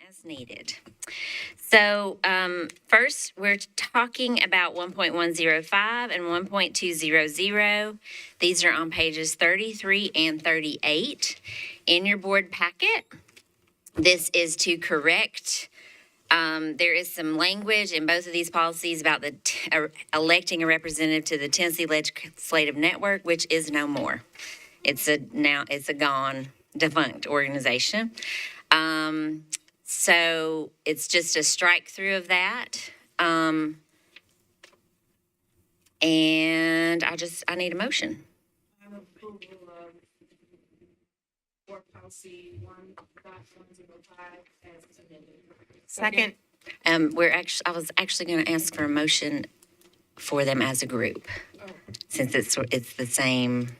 as needed. So first, we're talking about 1.105 and 1.200. These are on pages 33 and 38 in your board packet. This is to correct. There is some language in both of these policies about the electing a representative to the Tennessee Legislative Network, which is no more. It's a gone, defunct organization. So it's just a strike through of that. And I need a motion. I have approval of board policy 1.105 as amended. Second. I was actually going to ask for a motion for them as a group, since it's the same.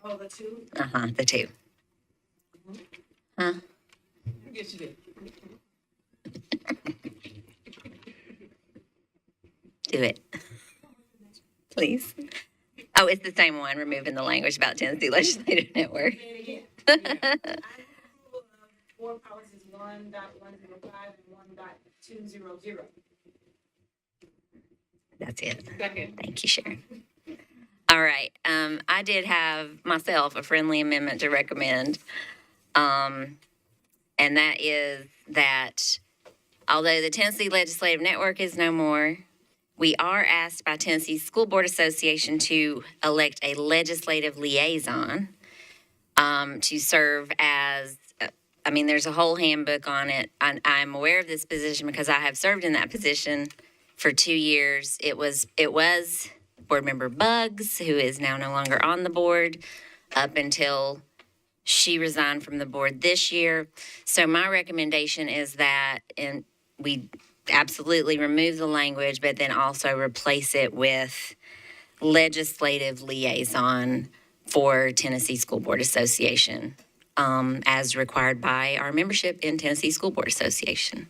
Oh, the two? The two. Huh? Yes, you did. Do it. Please. Oh, it's the same one, removing the language about Tennessee Legislative Network. I have approval of board policies 1.105 and 1.200. That's it. Second. Thank you, Sharon. All right. I did have myself a friendly amendment to recommend. And that is that although the Tennessee Legislative Network is no more, we are asked by Tennessee School Board Association to elect a legislative liaison to serve as, there's a whole handbook on it. I'm aware of this position because I have served in that position for 2 years. It was Board Member Buggs, who is now no longer on the board, up until she resigned from the board this year. So my recommendation is that we absolutely remove the language, but then also replace it with legislative liaison for Tennessee School Board Association, as required by our membership in Tennessee School Board Association.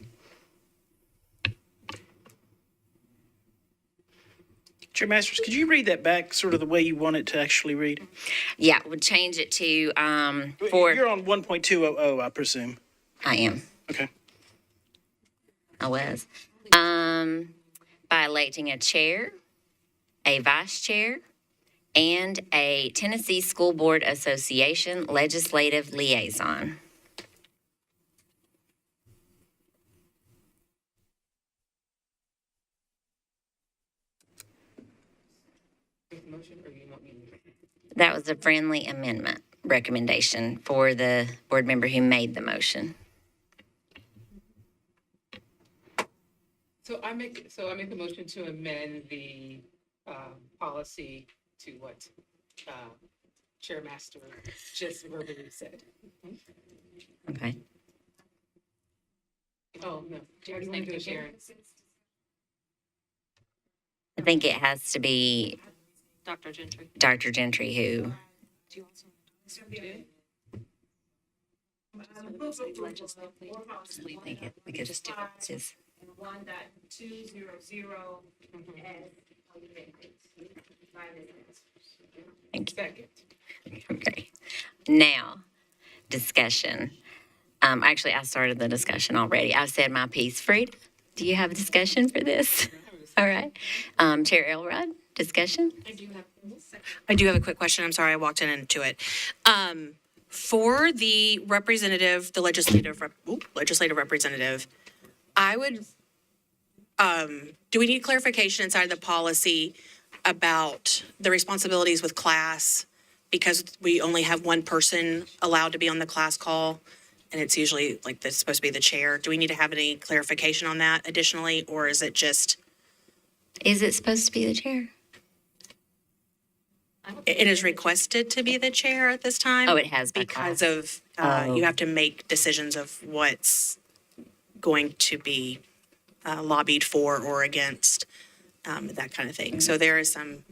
Chair Masters, could you read that back sort of the way you want it to actually read? Yeah, we'll change it to You're on 1.200, I presume. I am. Okay. I was. By electing a chair, a vice chair, and a Tennessee School Board Association legislative liaison. That was a friendly amendment recommendation for the board member who made the motion. So I make the motion to amend the policy to what Chairmaster just verbally said. Okay. Oh, no. Jared's name is Sharon. I think it has to be Dr. Gentry. Dr. Gentry who. I have approval of board policy Because it's different. It's just- and 1.200 as amended. By amendment. Thank you. Second. Okay. Now, discussion. Actually, I started the discussion already. I've said my piece. Fried, do you have a discussion for this? All right. Chair Elrod, discussion? I do have a quick question. I'm sorry, I walked into it. For the representative, the legislative representative, I would, do we need clarification inside the policy about the responsibilities with class? Because we only have one person allowed to be on the class call, and it's usually like that's supposed to be the chair. Do we need to have any clarification on that additionally, or is it just? Is it supposed to be the chair? It is requested to be the chair at this time. Oh, it has by because class. of you have to make decisions of what's going to be lobbied for or against, that kind of thing. So there is some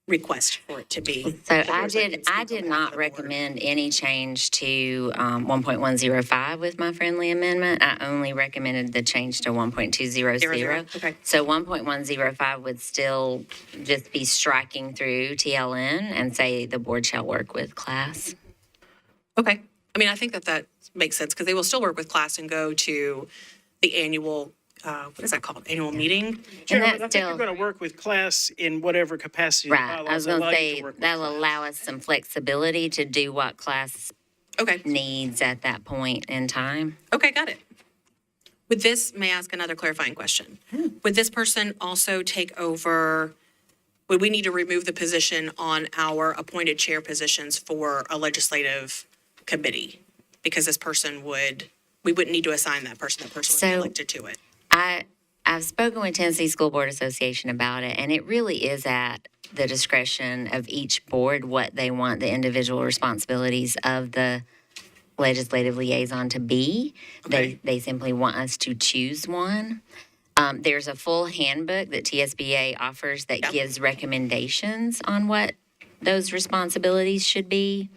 request for it to be. So the I person did can speak on not behalf of the board. recommend any change to 1.105 with my friendly amendment. I only recommended the change to 1.200. Okay. So 1.105 would still just be striking through TLN and say the board shall work with class. Okay. I mean, I think that that makes sense because they will still work with class and go to the annual, what is that called? Annual meeting? Chairman, I that's think still- you're going to work with class in whatever capacity. the Right. I was bylaws going allow to you say work with that'll class. allow us some flexibility to do what class Okay, needs at that point in time. okay, got it. Would this, may I ask another clarifying question? Would this person also take over, would we need to remove the position on our appointed chair positions for a legislative committee? Because this person would, we wouldn't need to assign that person would be So- elected to it. I've spoken with Tennessee School Board Association about it, and it really is at the discretion of each board what they want the individual responsibilities of the legislative liaison to be. Okay. They simply want us to choose one. There's a full handbook that TSBA offers that Yep. gives recommendations on what those responsibilities should be,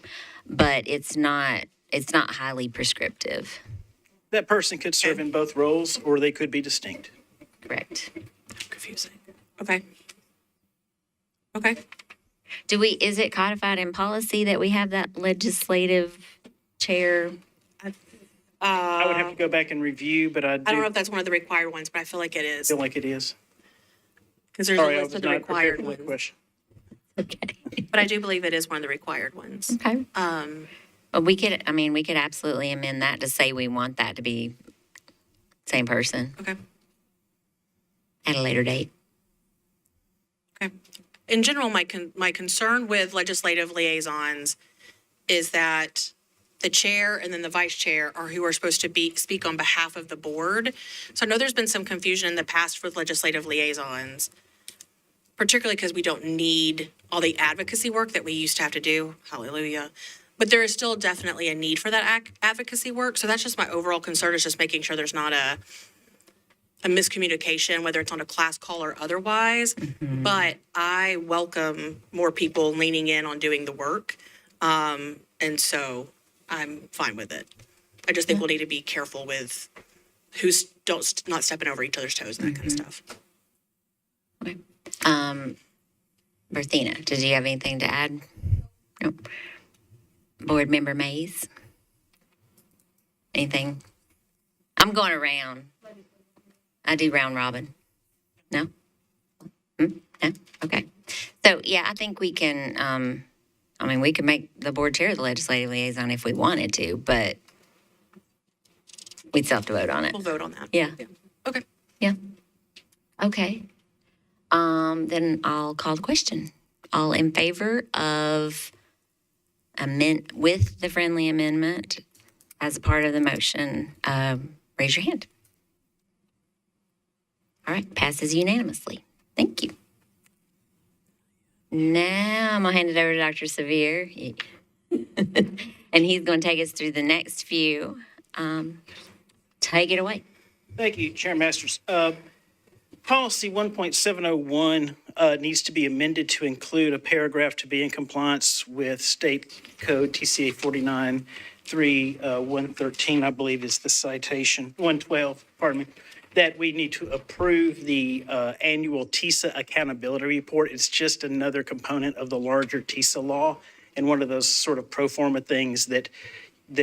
but it's not highly prescriptive. That person could serve in both roles, or they could be distinct. Correct. Confusing. Okay. Okay. Is it codified in policy that we have that legislative chair? I would have to go back and review, but I I don't know do if that's one of the required ones, but I feel like it is. feel like it is. Because there's a Sorry, I list was of the not prepared required for that ones. question. Okay. But I do believe it is one of the required ones. Okay. But we could absolutely amend that to say we want that to be same person Okay. at a later date. Okay. In general, my concern with legislative liaisons is that the chair and then the vice chair are who are supposed to speak on behalf of the board. So I know there's been some confusion in the past with legislative liaisons, particularly because we don't need all the advocacy work that we used to have to do. Hallelujah. But there is still definitely a need for that advocacy work. So that's just my overall concern, is just making sure there's not a miscommunication, whether it's on a class call or otherwise. But I welcome more people leaning in on doing the work. And so I'm fine with it. I just think we'll need to be careful with not stepping over each other's toes and that kind of stuff. Okay. Berthena, did you have anything to add? Nope. Board Member Mays? Anything? I'm going around. I do round robin. No? No? Okay. So, yeah, I think we can, we could make the board chair the legislative liaison if we wanted to, but we'd still have to vote on it. We'll vote on that. Yeah. Okay. Yeah. Okay. Then I'll call the question. All in favor of with the friendly amendment as a part of the motion, raise your hand. All right, passes unanimously. Thank you. Now I'm gonna hand it over to Dr. Severe. And he's gonna take us through the next few. Take it away. Thank you, Chair Masters. Policy 1.701 needs to be amended to include a paragraph to be in compliance with State Code TCA 49.3.113, I believe is the citation, 112, pardon me, that we need to approve the annual TISA accountability report. It's just another component of the larger TISA law, and one of those sort of pro forma things that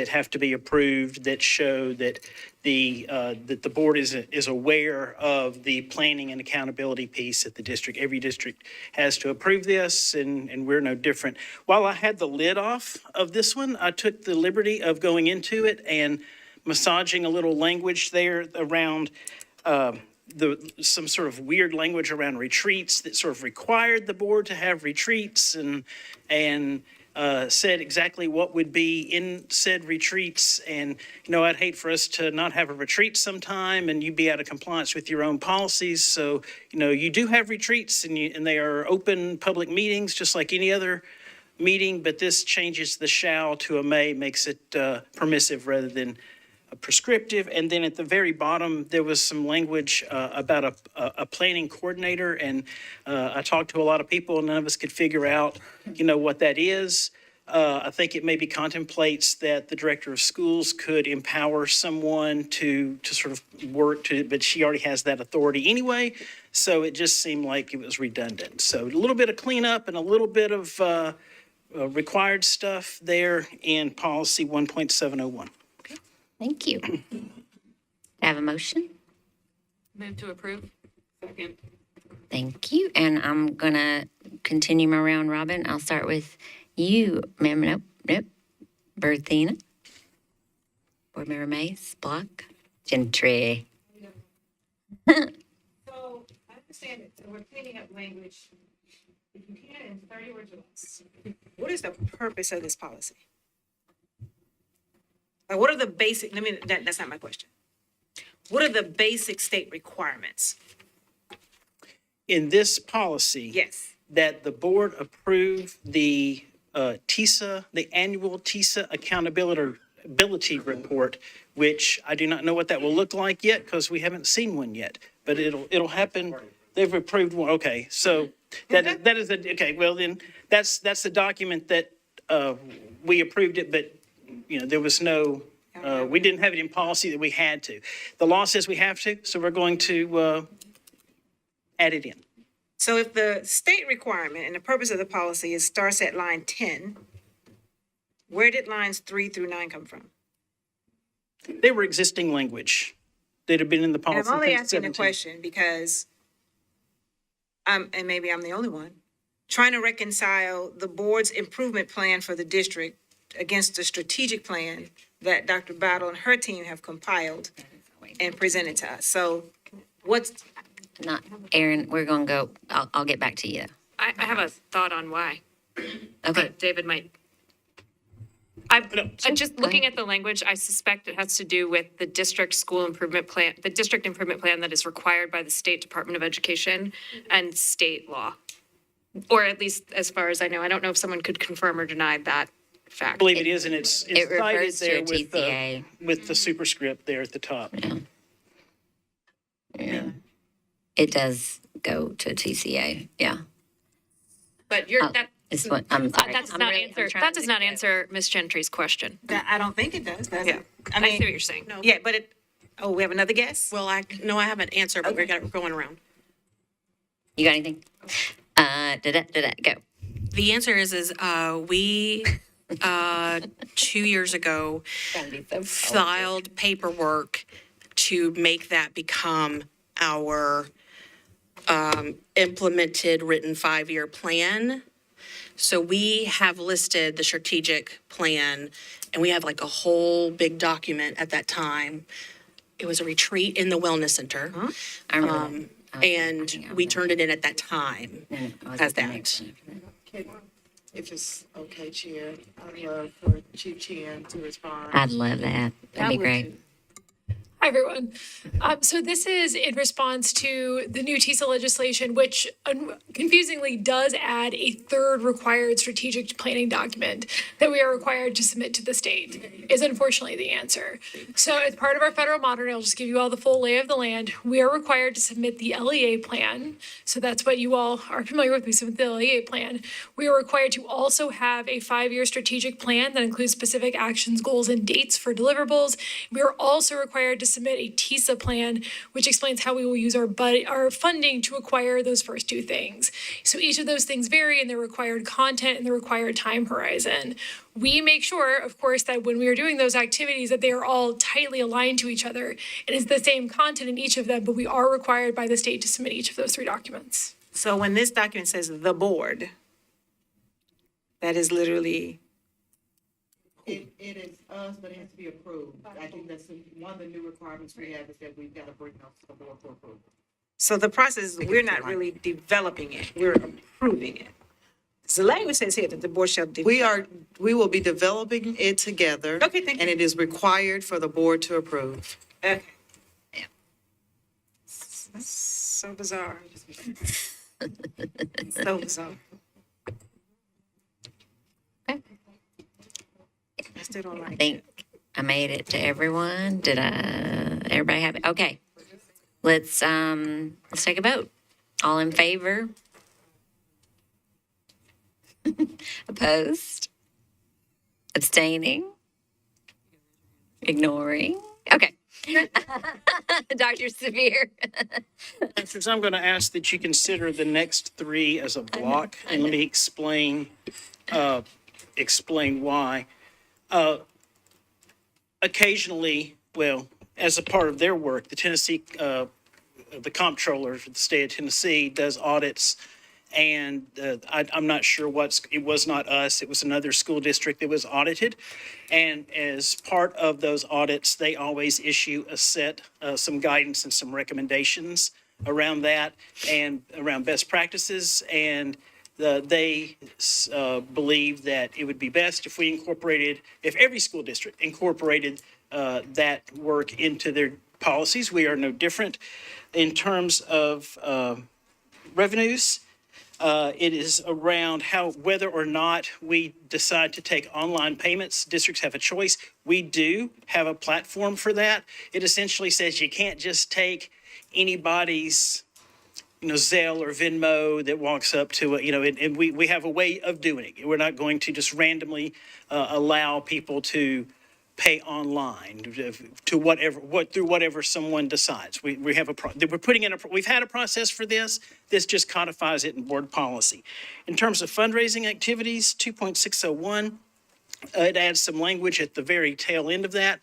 have to be approved that show that that the board is aware of the planning and accountability piece at the district. Every district has to approve this, and we're no different. While I had the lid off of this one, I took the liberty of going into it and massaging a little language there around some sort of weird language around retreats that sort of required the board to have retreats, and said exactly what would be in said retreats. And, I'd hate for us to not have a retreat sometime and you be out of compliance with your own policies. So, you do have retreats, and they are open public meetings, just like any other meeting, but this changes the shall to a may, makes it permissive rather than prescriptive. And then at the very bottom, there was some language about a planning coordinator, and I talked to a lot of people, and none of us could figure out, what that is. I think it maybe contemplates that the director of schools could empower someone to sort of work but she already has that authority anyway, so it just seemed like it was redundant. So a little bit of cleanup and a little bit of required stuff there in policy 1.701. Thank you. Have a motion? Move to approve. Second. Thank you. And I'm going to continue my round robin. I'll start with you, ma'am. Nope. Berthina. Board Member Mace, Block, Gentry. So I understand it, so we're cleaning up language. If you can, in 30 words or less. What is the purpose of this policy? Like, what are the basic, that's not my question. What are the basic state requirements? In this policy. Yes. That the board approve the TISA, the annual TISA accountability report, which I do not know what that will look like yet because we haven't seen one yet, but it'll happen. They've approved one. Okay, so that is okay. Well, then that's the document that we approved it, but there was no. We didn't have it in policy that we had to. The law says we have to, so we're going to add it in. So if the state requirement and the purpose of the policy starts at line 10, where did lines 3 through 9 come from? They were existing language that had been in the And policy. I'm only since asking the 17. question because and maybe I'm the only one, trying to reconcile the board's improvement plan for the district against the strategic plan that Dr. Battle and her team have compiled and presented to us. So what's, Not, Aaron, we're going to go, I'll get back to you. I have a thought on why, Okay. but David might. I'm just looking at the language, I suspect it has to do with the district school improvement plan, the district improvement plan that is required by the State Department of Education and state law. Or at least as far as I know, I don't know if someone could confirm or deny that I fact. believe it is, and it's It cited refers to there a with, TCA. with the superscript there at the top. Yeah. It does go to TCA, yeah. But you're, Oh, It's what, I'm sorry. that does I'm not really- I'm answer, trying that to does not think of- answer Ms. Gentry's question. I don't think it does, does Yeah, it? I see what you're saying. Yeah, but we have another guess? Well, I have an answer, but we're going around. You got anything? Go. The answer is we, 2 years ago, filed paperwork to make that become our implemented written 5-year plan. So we have listed the strategic plan, and we have like a whole big document at that time. It was a retreat in the wellness center. I remember that. And we turned it in at that time as that. If it's okay, Chair, I'd love for Chief Chan to respond. I'd love that. That'd be great. Hi, everyone. So this is in response to the new TISA legislation, which confusingly does add a third required strategic planning document that we are required to submit to the state, is unfortunately the answer. So as part of our federal monitoring, I'll just give you all the full lay of the land. We are required to submit the LEA plan. So that's what you all are familiar with. We submit the LEA plan. We are required to also have a 5-year strategic plan that includes specific actions, goals, and dates for deliverables. We are also required to submit a TISA plan, which explains how we will use our funding to acquire those first two things. So each of those things vary in their required content and the required time horizon. We make sure, of course, that when we are doing those activities, that they are all tightly aligned to each other. It is the same content in each of them, but we are required by the state to submit each of those 3 documents. So when this document says the board, that is literally, It is us, but it has to be approved. I think that's one of the new requirements we have is that we've got to bring those to the board for approval. so the process, we're not really developing it, we're approving it. So the language says here that the board shall. We will be developing it together. Okay, thank you. And it is required for the board to approve. Okay. That's so bizarre. So bizarre. Okay. I still don't I like it. think I made it to everyone. Everybody have it? Okay. Let's take a vote. All in favor? Opposed? Abstaining? Ignoring? Okay. Dr. Severe. Commissioners, I'm going to ask that you consider the next 3 as a block, and let me explain explain why. Occasionally, well, as a part of their work, the Tennessee, the comptroller for the state of Tennessee does audits. And I'm not sure it was not us, it was another school district that was audited. And as part of those audits, they always issue a set, some guidance and some recommendations around that and around best practices. And they believe that it would be best if if every school district incorporated that work into their policies. We are no different in terms of revenues. It is around whether or not we decide to take online payments. Districts have a choice. We do have a platform for that. It essentially says you can't just take anybody's, Zelle or Venmo that walks up to and we have a way of doing it. We're not going to just randomly allow people to pay online through whatever someone decides. We have we've had a process for this. This just codifies it in board policy. In terms of fundraising activities, 2.601, it adds some language at the very tail end of that,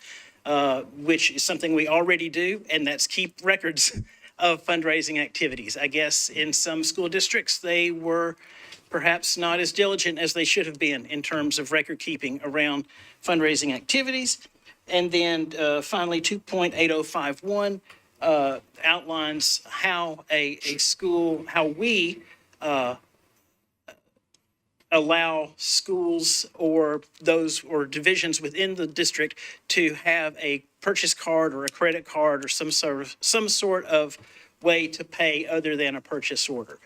which is something we already do, and that's keep records of fundraising activities. I guess in some school districts, they were perhaps not as diligent as they should have been in terms of record keeping around fundraising activities. And then finally, 2.8051 outlines how how we allow schools or divisions within the district to have a purchase card or a credit card or some sort of way to pay other than a purchase order.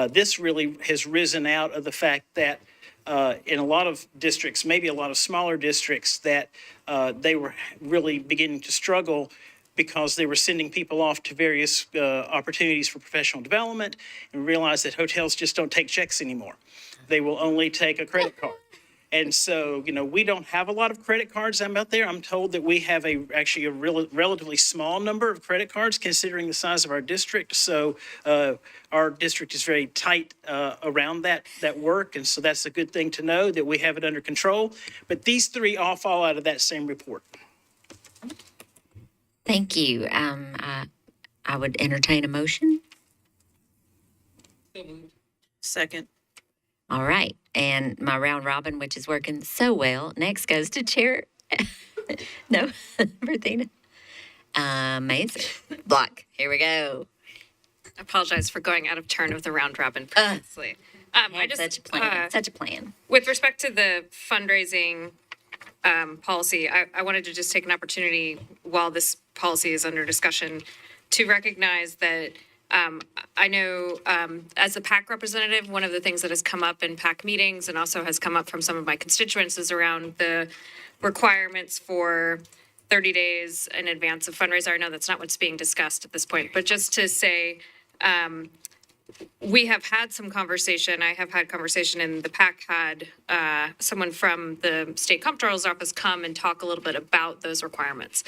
This really has risen out of the fact that in a lot of districts, maybe a lot of smaller districts, that they were really beginning to struggle because they were sending people off to various opportunities for professional development and realized that hotels just don't take checks anymore. They will only take a credit card. And so, we don't have a lot of credit cards out there. I'm told that we have actually a relatively small number of credit cards considering the size of our district. So our district is very tight around that work. And so that's a good thing to know that we have it under control. But these three all fall out of that same report. Thank you. I would entertain a motion. So moved. Second. All right. And my round robin, which is working so well, next goes to Chair. No, Berthina. Mason. Block. Here we go. I apologize for going out of turn of the round robin previously. I just Such a plan. Such a plan. with respect to the fundraising policy, I wanted to just take an opportunity while this policy is under discussion to recognize that I know as a PAC representative, one of the things that has come up in PAC meetings and also has come up from some of my constituents is around the requirements for 30 days in advance of fundraiser. I know that's not what's being discussed at this point, but just to say, we have had some conversation. I have had conversation, and the PAC had someone from the state comptroller's office come and talk a little bit about those requirements.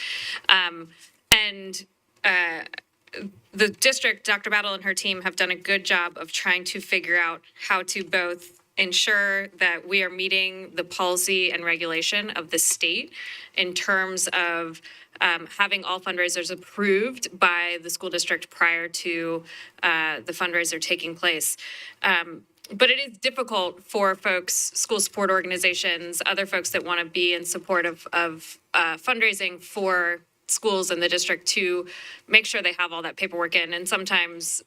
The district, Dr. Battle and her team have done a good job of trying to figure out how to both ensure that we are meeting the policy and regulation of the state in terms of having all fundraisers approved by the school district prior to the fundraiser taking place. But it is difficult for folks, school support organizations, other folks that want to be in support of fundraising for schools in the district to make sure they have all that paperwork in. And sometimes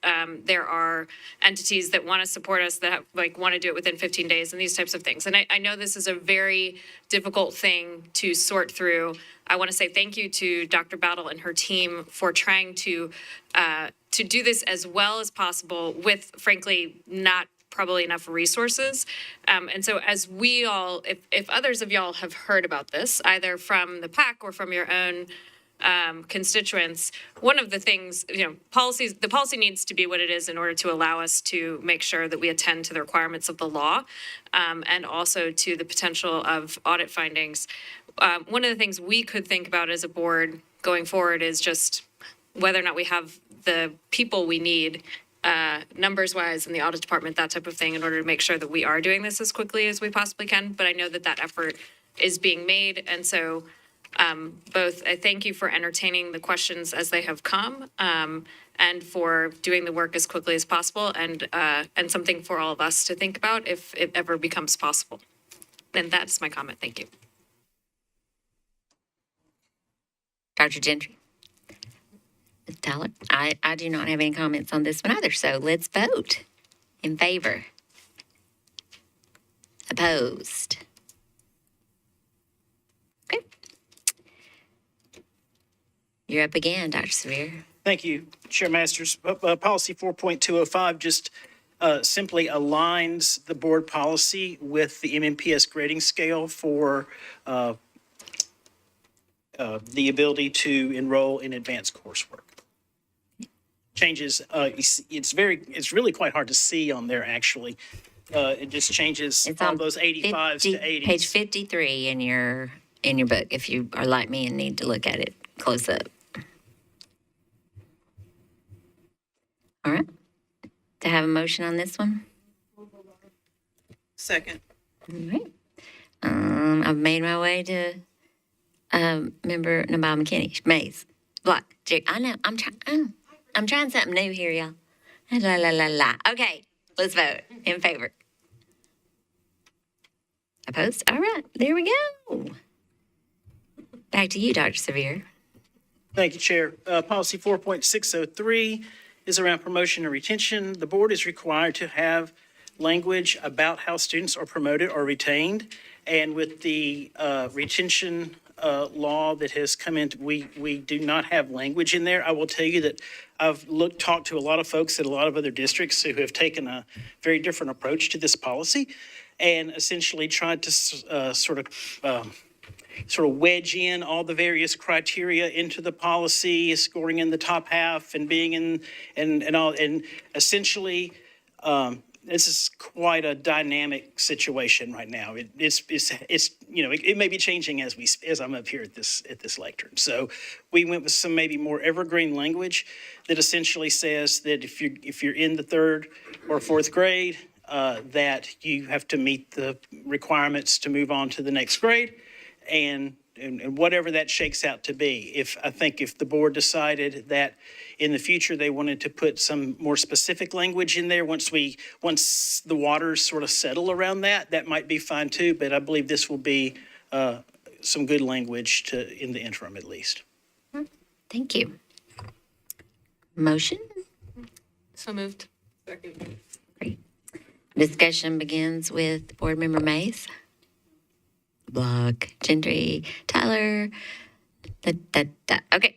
there are entities that want to support us that want to do it within 15 days and these types of things. And I know this is a very difficult thing to sort through. I want to say thank you to Dr. Battle and her team for trying to do this as well as possible with, frankly, not probably enough resources. And so as we all, if others of y'all have heard about this, either from the PAC or from your own constituents, one of the things, the policy needs to be what it is in order to allow us to make sure that we attend to the requirements of the law and also to the potential of audit findings. One of the things we could think about as a board going forward is just whether or not we have the people we need numbers wise in the audit department, that type of thing, in order to make sure that we are doing this as quickly as we possibly can. But I know that that effort is being made. And so both, I thank you for entertaining the questions as they have come, and for doing the work as quickly as possible, and something for all of us to think about if it ever becomes possible. And that's my comment. Thank you. Dr. Gentry? Ms. Tyler? I do not have any comments on this one either, so let's vote. In favor? Opposed? Okay. You're up again, Dr. Severe. Thank you, Chair Masters. Policy 4.205 just simply aligns the board policy with the MNPS grading scale for the ability to enroll in advanced coursework. Changes, it's really quite hard to see on there, actually. It just changes It's all on those 85s to 80s. Page 53 in your book, if you are like me and need to look at it close up. All right. To have a motion on this one? Second. All right. I've made my way to Member Nabal McKinney, Mays, Block, Jake. I know. I'm trying something new here, y'all. La la la la. Okay, let's vote in favor. Opposed? All right, there we go. Back to you, Dr. Severe. Thank you, Chair. Policy 4.603 is around promotion and retention. The board is required to have language about how students are promoted or retained. And with the retention law that has come in, we do not have language in there. I will tell you that I've talked to a lot of folks at a lot of other districts who have taken a very different approach to this policy and essentially tried to sort of wedge in all the various criteria into the policy, scoring in the top half and being in and all, and essentially this is quite a dynamic situation right now. It's it may be changing as I'm up here at this lectern. So we went with some maybe more evergreen language that essentially says that if you're in the third or fourth grade, that you have to meet the requirements to move on to the next grade, and whatever that shakes out to be. I think if the board decided that in the future they wanted to put some more specific language in there, once the waters sort of settle around that might be fine too. But I believe this will be some good language in the interim at least. Thank you. Motion? So moved. Second. Great. Discussion begins with Board Member Mays. Block, Gentry, Tyler. Okay,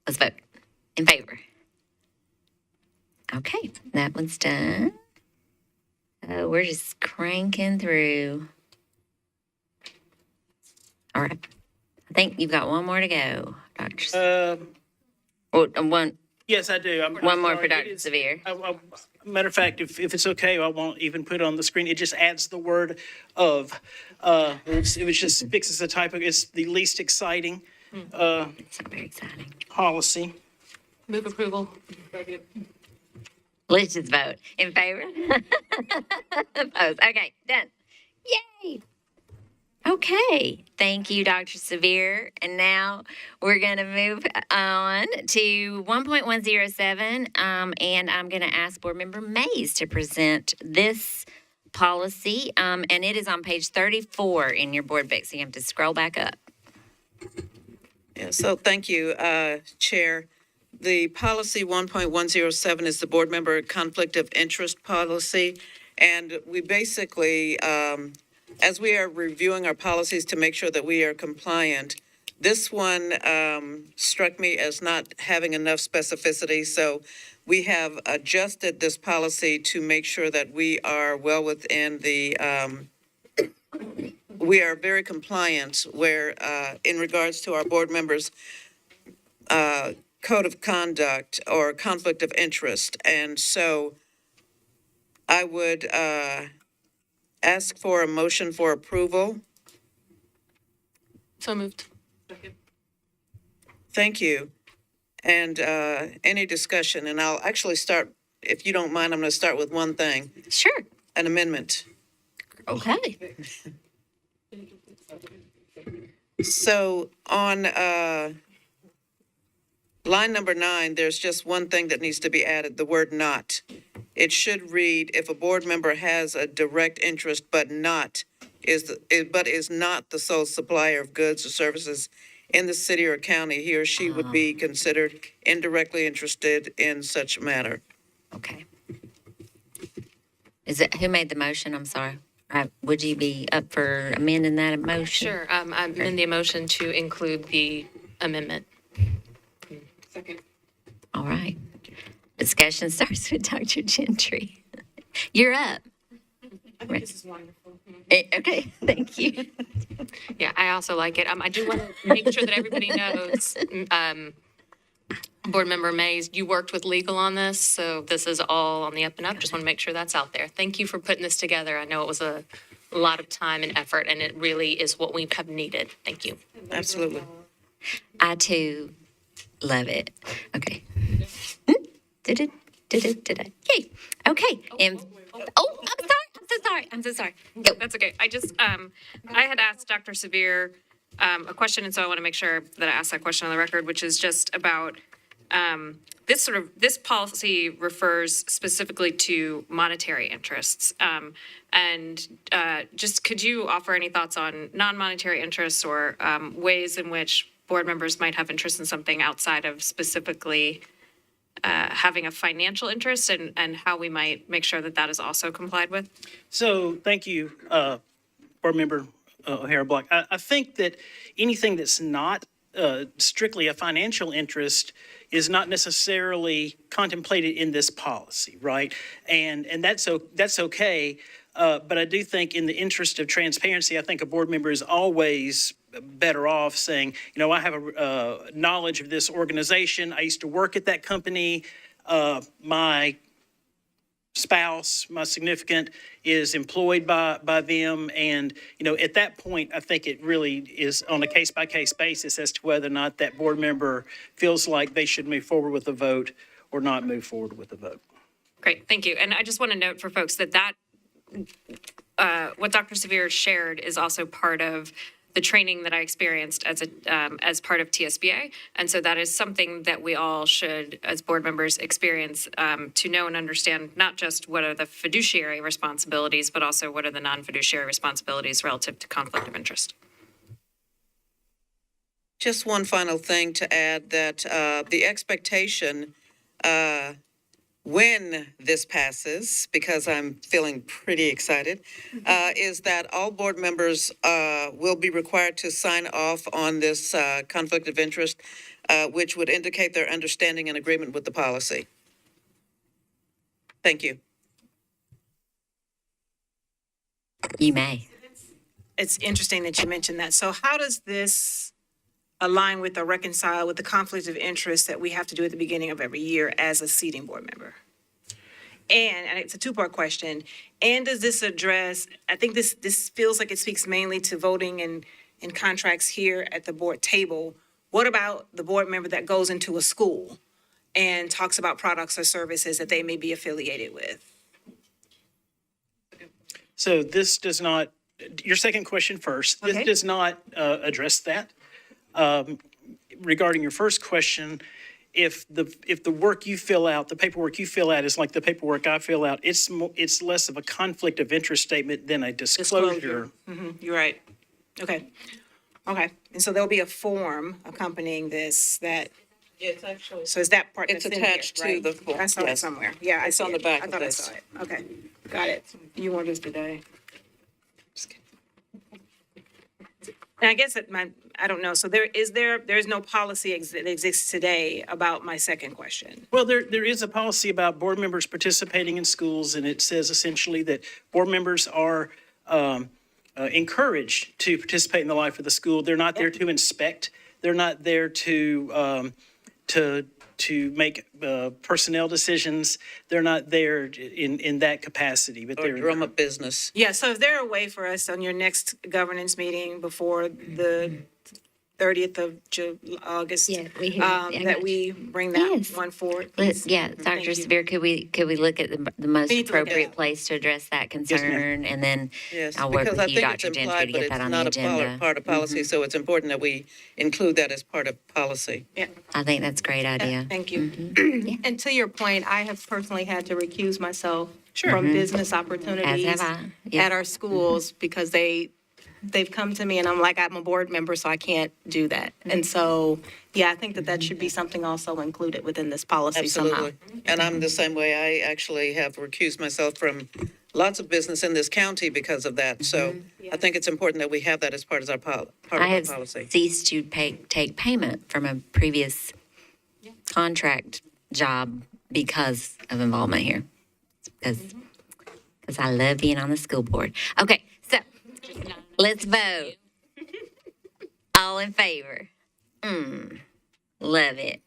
let's vote. In favor. Okay, that one's done. We're just cranking through. All right. I think you've got one more to go, Dr. One Yes, I do. more for sorry. Dr. Severe. Matter of fact, if it's okay, I won't even put it on the screen. It just adds the word of. It just fixes the typo. It's the least exciting It's very exciting. policy. Move approval. Second. Let's just vote. In favor? Opposed? Okay, done. Yay! Okay, thank you, Dr. Severe. And now we're going to move on to 1.107, and I'm going to ask Board Member Mays to present this policy, and it is on page 34 in your board book, so you have to scroll back up. Yeah, so thank you, Chair. The policy 1.107 is the board member conflict of interest policy. And we basically, as we are reviewing our policies to make sure that we are compliant, this one struck me as not having enough specificity. So we have adjusted this policy to make sure that we are well within the, we are very compliant where, in regards to our board members' code of conduct or conflict of interest. And so I would ask for a motion for approval. So moved. Second. Thank you. And any discussion, and I'll actually start if you don't mind, I'm going to start with one thing, Sure. an amendment. Okay. So on line number 9, there's just one thing that needs to be added, the word not. It should read, if a board member has a direct interest but is not the sole supplier of goods or services in the city or county, he or she would be considered indirectly interested in such matter. Okay. Who made the motion? I'm sorry. Would you be up for amending that motion? Sure, I'm in the motion to include the amendment. Second. All right. Discussion starts with Dr. Gentry. You're up. I think this is wonderful. Okay, thank you. Yeah, I also like it. I do want to make sure that everybody knows, Board Member Mays, you worked with legal on this, so this is all on the up and up. Just want to make sure that's out there. Thank you for putting this together. I know it was a lot of time and effort, and it really is what we have needed. Thank you. Absolutely. I too love it. Okay. Did it? Yay. Okay. I'm sorry. I'm so sorry. Go. That's okay. I just, I had asked Dr. Severe a question, and so I want to make sure that I ask that question on the record, which is just about this policy refers specifically to monetary interests. And just could you offer any thoughts on non-monetary interests or ways in which board members might have interest in something outside of specifically having a financial interest, and how we might make sure that that is also complied with? So thank you, Board Member O'Hara Block. I think that anything that's not strictly a financial interest is not necessarily contemplated in this policy, right? And that's okay. But I do think in the interest of transparency, I think a board member is always better off saying, I have a knowledge of this organization. I used to work at that company. My spouse, my significant, is employed by them. And, at that point, I think it really is on a case-by-case basis as to whether or not that board member feels like they should move forward with a vote or not move forward with a vote. Great, thank you. And I just want to note for folks that what Dr. Severe shared is also part of the training that I experienced as part of TSBA. And so that is something that we all should, as board members, experience to know and understand not just what are the fiduciary responsibilities, but also what are the non-fiduciary responsibilities relative to conflict of interest. Just one final thing to add, that the expectation when this passes, because I'm feeling pretty excited, is that all board members will be required to sign off on this conflict of interest, which would indicate their understanding and agreement with the policy. Thank you. You may. It's interesting that you mentioned that. So how does this align with or reconcile with the conflict of interest that we have to do at the beginning of every year as a seating board member? And it's a two-part question. And does this address, I think this feels like it speaks mainly to voting and contracts here at the board table. What about the board member that goes into a school and talks about products or services that they may be affiliated with? So this does not, your second question first, this Okay. does not address that. Regarding your first question, if the work you fill out, the paperwork you fill out is like the paperwork I fill out, it's less of a conflict of interest statement than a disclosure. You're right. Okay. And so there'll be a form accompanying this that, It's actually. so is that part It's that's in here, attached to right? the form, I saw it yes. somewhere. Yeah, I It's see on the it. back I of thought I this. saw it. Okay, got it. You want this today? And I guess I don't know. So there's no policy that exists today about my second question. Well, there is a policy about board members participating in schools, and it says essentially that board members are encouraged to participate in the life of the school. They're not there to inspect. They're not there to make personnel decisions. They're not there in that capacity, but Or they're. drum up business. Yeah, so is there a way for us on your next governance meeting before the 30th of August. Yeah, we hear you. I That got we bring that Yes. one forward. Yeah, Thank Dr. you. Severe, could we look at the most We need to look at appropriate it. place to address that ma'am. concern? And then Yes, I'll work because I with you, think it's Dr. Gentry, implied, to but get it's that on the not a agenda. part of policy, so it's important that we include that as part of policy. I think that's a great idea. Thank you. And to your point, I have personally had to recuse myself Sure. from business As opportunities have I. Yeah. at our schools because they've come to me and I'm like, I'm a board member, so I can't do that. And so, yeah, I think that should be something also included within this policy somehow. Absolutely. And I'm the same way. I actually have recused myself from lots of business in this county because of that. So I think it's important that we have that as part of our part of I our have policy. ceased to take payment from a previous contract job because of involvement here. Because I love being on the school board. Okay, so let's vote. All in favor? Love it.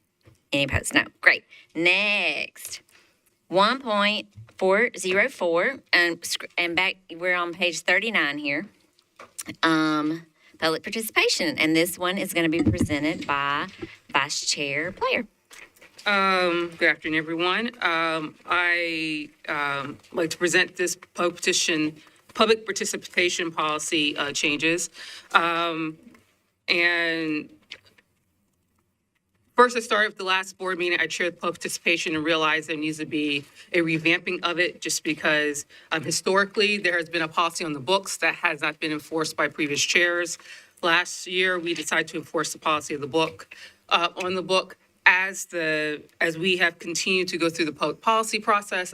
Any opposed? No. Great. Next, 1.404, and back, we're on page 39 here. Public participation, and this one is going to be presented by Vice Chair Player. Good afternoon, everyone. I like to present this public participation policy changes. And first, I started with the last board meeting. I chaired public participation and realized there needs to be a revamping of it just because historically there has been a policy on the books that has not been enforced by previous chairs. Last year, we decided to enforce the policy of the book on the book. As we have continued to go through the public policy process,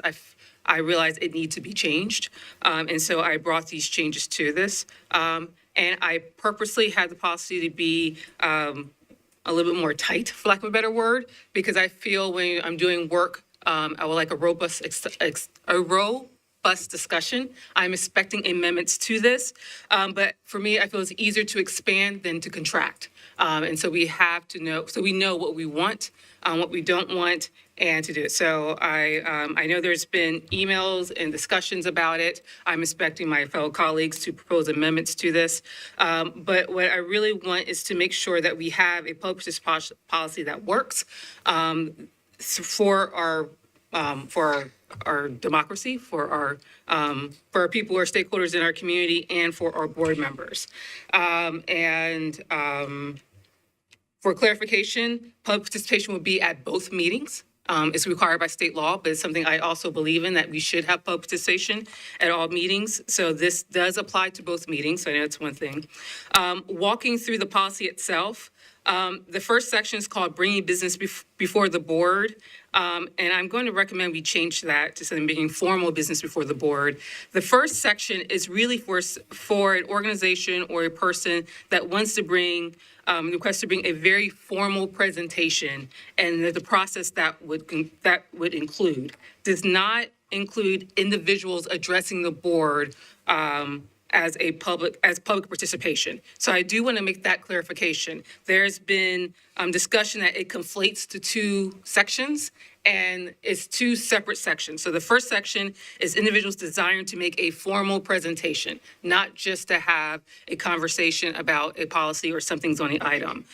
I realized it needs to be changed. And so I brought these changes to this. And I purposely had the policy to be a little bit more tight, for lack of a better word, because I feel when I'm doing work, I would like a robust discussion. I'm expecting amendments to this. But for me, I feel it's easier to expand than to contract. And so we have to know, so we know what we want, what we don't want, and to do it. So I know there's been emails and discussions about it. I'm expecting my fellow colleagues to propose amendments to this. But what I really want is to make sure that we have a public participation policy that works for our democracy, for our people who are stakeholders in our community, and for our board members. For clarification, public participation would be at both meetings. It's required by state law, but it's something I also believe in, that we should have public participation at all meetings. So this does apply to both meetings, so I know it's one thing. Walking through the policy itself, the first section is called Bringing Business Before the Board. And I'm going to recommend we change that to something being formal business before the board. The first section is really for an organization or a person that wants to request to bring a very formal presentation, and the process that would include does not include individuals addressing the board as public participation. So I do want to make that clarification. There's been discussion that it conflates to two sections, and it's two separate sections. So the first section is individuals desiring to make a formal presentation, not just to have a conversation about a policy or something's on the item.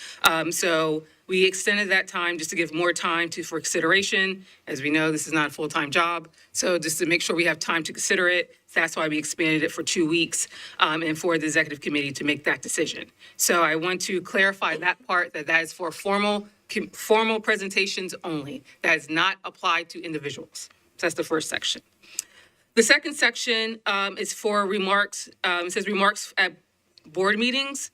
So we extended that time just to give more time for consideration. As we know, this is not a full-time job. So just to make sure we have time to consider it, that's why we expanded it for 2 weeks, and for the executive committee to make that decision. So I want to clarify that part, that is for formal presentations only. That is not applied to individuals. So that's the first section. The second section is for remarks. It says remarks at board meetings.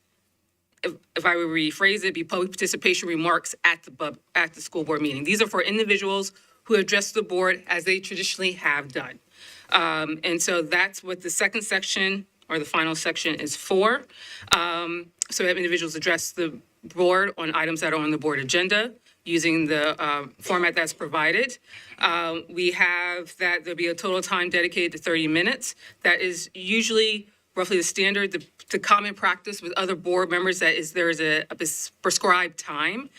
If I would rephrase it, it'd be public participation remarks at the school board meeting. These are for individuals who address the board as they traditionally have done. And so that's what the second section, or the final section, is for. So we have individuals address the board on items that are on the board agenda using the format that's provided. We have that there'll be a total time dedicated to 30 minutes. That is usually roughly the standard. The common practice with other board members there is a prescribed time.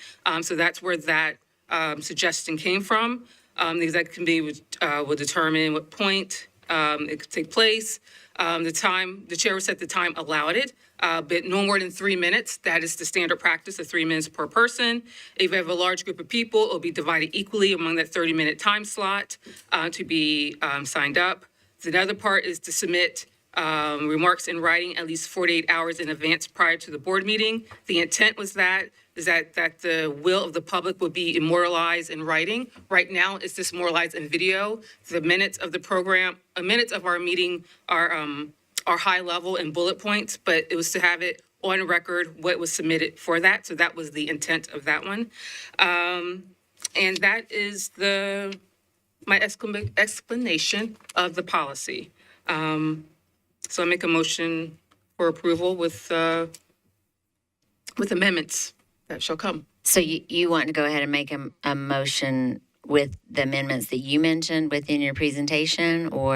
So that's where that suggestion came from. The executive committee will determine what point it could take place. The chair will set the time allotted but no more than 3 minutes. That is the standard practice of 3 minutes per person. If you have a large group of people, it'll be divided equally among that 30-minute time slot to be signed up. The other part is to submit remarks in writing at least 48 hours in advance prior to the board meeting. The intent was that the will of the public would be immortalized in writing. Right now, it's just immortalized in video. The minutes of the program, minutes of our meeting are high level and bullet points, but it was to have it on record what was submitted for that. So that was the intent of that one. And that is my explanation of the policy. So I make a motion for approval with amendments that shall come. So you want to go ahead and make a motion with the amendments that you mentioned within your presentation, or?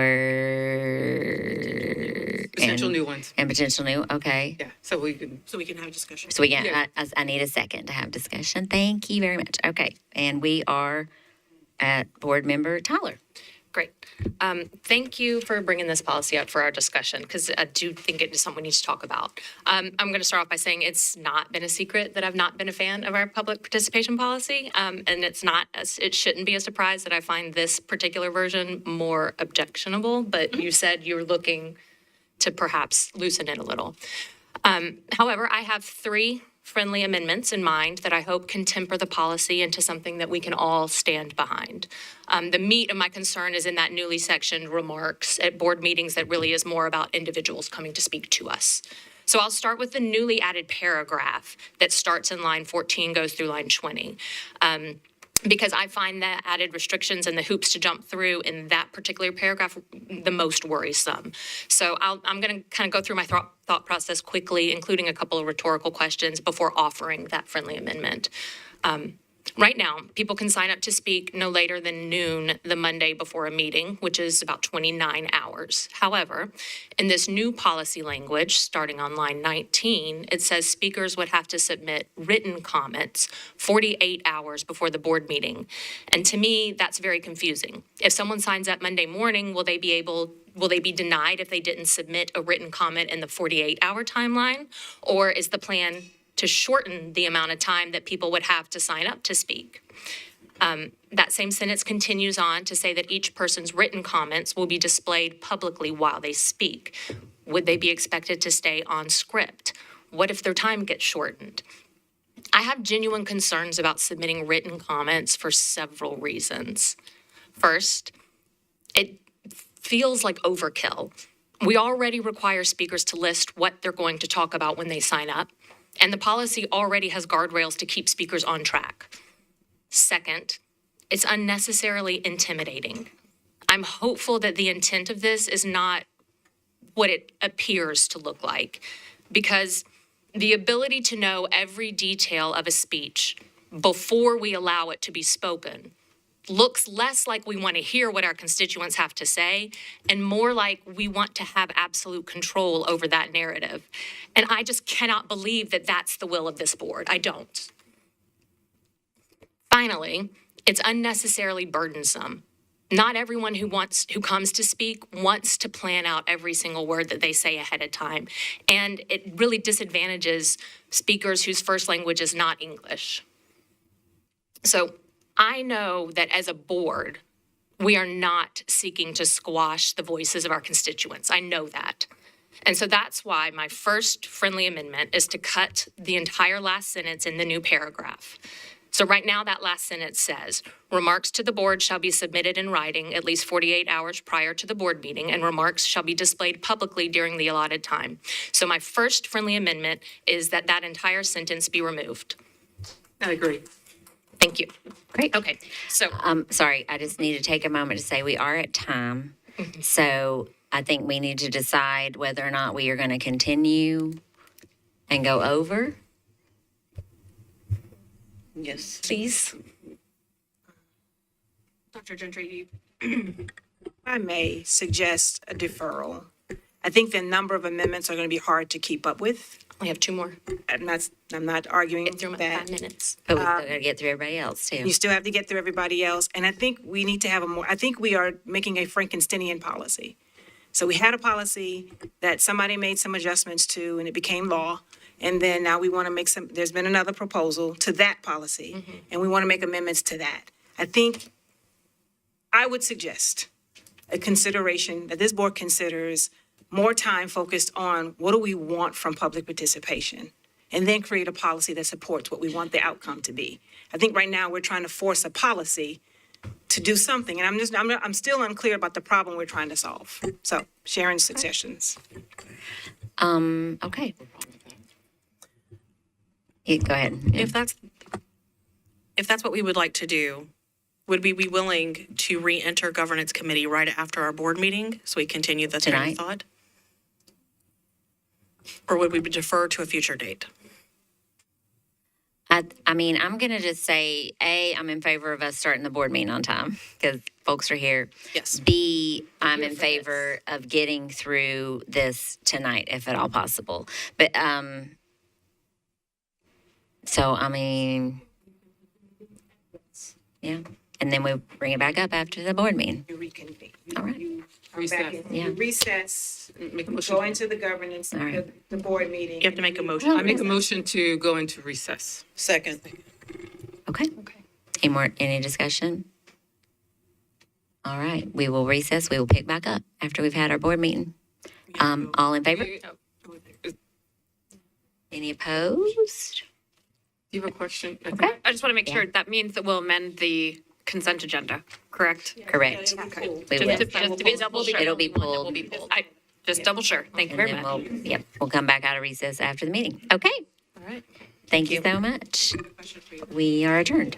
Potential new ones. And potential new, okay. Yeah, so we can. So we can have a discussion. So we can, Yeah. I need a second to have discussion. Thank you very much. Okay, and we are at Board Member Tyler. Great. Thank you for bringing this policy up for our discussion, because I do think it is something we need to talk about. I'm going to start off by saying it's not been a secret that I've not been a fan of our public participation policy, and it shouldn't be a surprise that I find this particular version more objectionable, but you said you're looking to perhaps loosen it a little. However, I have 3 friendly amendments in mind that I hope can temper the policy into something that we can all stand behind. The meat of my concern is in that newly sectioned remarks at board meetings that really is more about individuals coming to speak to us. So I'll start with the newly added paragraph that starts in line 14, goes through line 20. Because I find that added restrictions and the hoops to jump through in that particular paragraph the most worrisome. So I'm going to kind of go through my thought process quickly, including a couple of rhetorical questions before offering that friendly amendment. Right now, people can sign up to speak no later than noon the Monday before a meeting, which is about 29 hours. However, in this new policy language, starting on line 19, it says speakers would have to submit written comments 48 hours before the board meeting. And to me, that's very confusing. If someone signs up Monday morning, will they be denied if they didn't submit a written comment in the 48-hour timeline? Or is the plan to shorten the amount of time that people would have to sign up to speak? That same sentence continues on to say that each person's written comments will be displayed publicly while they speak. Would they be expected to stay on script? What if their time gets shortened? I have genuine concerns about submitting written comments for several reasons. First, it feels like overkill. We already require speakers to list what they're going to talk about when they sign up, and the policy already has guardrails to keep speakers on track. Second, it's unnecessarily intimidating. I'm hopeful that the intent of this is not what it appears to look like, because the ability to know every detail of a speech before we allow it to be spoken looks less like we want to hear what our constituents have to say and more like we want to have absolute control over that narrative. And I just cannot believe that that's the will of this board. I don't. Finally, it's unnecessarily burdensome. Not everyone who comes to speak wants to plan out every single word that they say ahead of time. And it really disadvantages speakers whose first language is not English. So I know that as a board, we are not seeking to squash the voices of our constituents. I know that. And so that's why my first friendly amendment is to cut the entire last sentence in the new paragraph. So right now, that last sentence says, remarks to the board shall be submitted in writing at least 48 hours prior to the board meeting, and remarks shall be displayed publicly during the allotted time. So my first friendly amendment is that that entire sentence be removed. I agree. Thank you. Great. Okay, so Sorry, I just need to take a moment to say we are at time. So I think we need to decide whether or not we are going to continue and go over. Yes. Please. Dr. Gentry, I may suggest a deferral. I think the number of amendments are going to be hard to keep up with. we have 2 more. I'm not arguing Get through them in 5 that. minutes. But we still got to get through everybody else too. You still have to get through everybody else. And I think we need to have I think we are making a Frankensteinian policy. So we had a policy that somebody made some adjustments to and it became law. And then now we want to make there's been another proposal to that policy and we want to make amendments to that. I think I would suggest a consideration that this board considers more time focused on what do we want from public participation? And then create a policy that supports what we want the outcome to be. I think right now we're trying to force a policy to do something, and I'm still unclear about the problem we're trying to solve. So, Sharon's suggestions. Okay. Yeah, go ahead. If that's what we would like to do, would we be willing to re-enter governance committee right after our board meeting so we continue the train Tonight? of thought? Or would we defer to a future date? I mean, I'm going to just say, A, I'm in favor of us starting the board meeting on time because folks are here. Yes. B, I'm in favor of getting through this tonight, if at all possible. But, so, I mean, yeah. And then we bring it back up after the board meeting. You reconvene. All right. You come Recess. back in, Yeah. you recess, Make a motion. go into the governance, All right. the board meeting. You have to make a motion. I make a motion to go into recess. Second. Okay. Any discussion? All right, we will recess. We will pick back up after we've had our board meeting. All in favor? Do Any opposed? you have a question? Okay. I just want to make sure that means that we'll amend the consent agenda, correct? Correct. We will. Just to be double sure. It'll be pulled. Just double sure. Thank you And very then much. we'll come back out of recess after the meeting. Okay. All right. Thank you so much. We are adjourned.